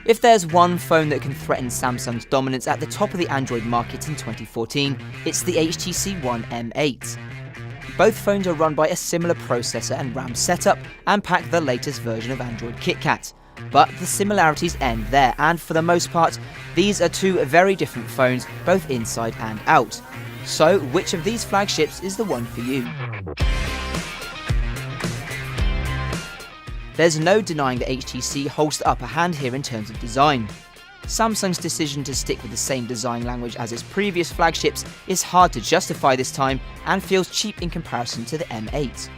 If there's one phone that can threaten Samsung's dominance at the top of the Android market in 2014, it's the HTC One M8. Both phones are run by a similar processor and RAM setup and pack the latest version of Android KitKat. But the similarities end there, and for the most part, these are two very different phones, both inside and out. So, which of these flagships is the one for you? There's no denying that HTC holds the upper hand here in terms of design. Samsung's decision to stick with the same design language as its previous flagships is hard to justify this time and feels cheap in comparison to the M8.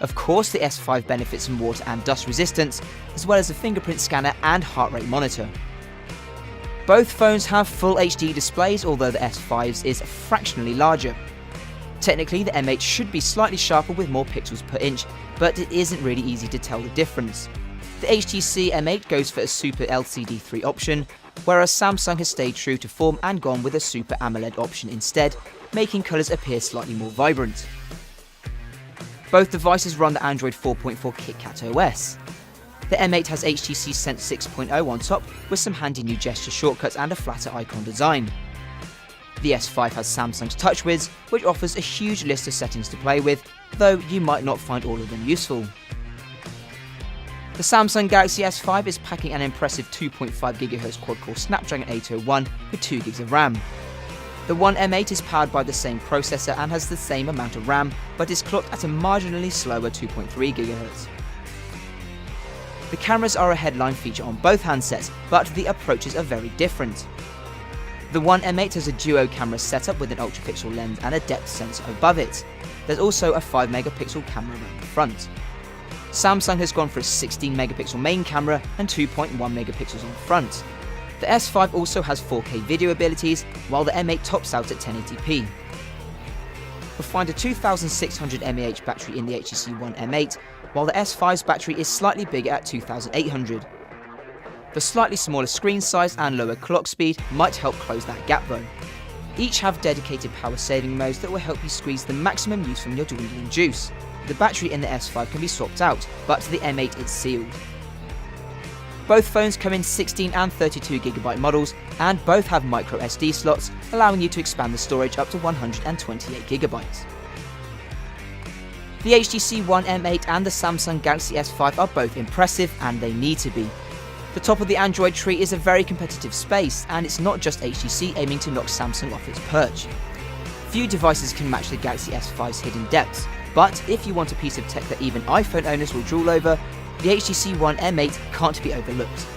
Of course, the S5 benefits from water and dust resistance, as well as a fingerprint scanner and heart rate monitor. Both phones have full HD displays, although the S5's is fractionally larger. Technically, the M8 should be slightly sharper with more pixels per inch, but it isn't really easy to tell the difference. The HTC M8 goes for a Super LCD 3 option, whereas Samsung has stayed true to form and gone with a Super AMOLED option instead, making colours appear slightly more vibrant. Both devices run the Android 4.4 KitKat OS. The M8 has HTC Sense 6.0 on top, with some handy new gesture shortcuts and a flatter icon design. The S5 has Samsung's TouchWiz, which offers a huge list of settings to play with, though you might not find all of them useful. The Samsung Galaxy S5 is packing an impressive 2.5 GHz quad-core Snapdragon 801 with 2 GB of RAM. The One M8 is powered by the same processor and has the same amount of RAM, but is clocked at a marginally slower 2.3 GHz. The cameras are a headline feature on both handsets, but the approaches are very different. The One M8 has a duo camera setup with an ultra-pixel lens and a depth sensor above it. There's also a 5 megapixel camera around the front. Samsung has gone for a 16 megapixel main camera and 2.1 megapixels on the front. The S5 also has 4K video abilities, while the M8 tops out at 1080p. You'll find a 2600 mAh battery in the HTC One M8, while the S5's battery is slightly bigger at 2800. The slightly smaller screen size and lower clock speed might help close that gap though. Each have dedicated power saving modes that will help you squeeze the maximum use from your dwindling juice. The battery in the S5 can be swapped out, but the M8 is sealed. Both phones come in 16 and 32GB models, and both have micro SD slots, allowing you to expand the storage up to 128GB. The HTC One M8 and the Samsung Galaxy S5 are both impressive, and they need to be. The top of the Android tree is a very competitive space, and it's not just HTC aiming to knock Samsung off its perch. Few devices can match the Galaxy S5's hidden depths, but if you want a piece of tech that even iPhone owners will drool over, the HTC One M8 can't be overlooked.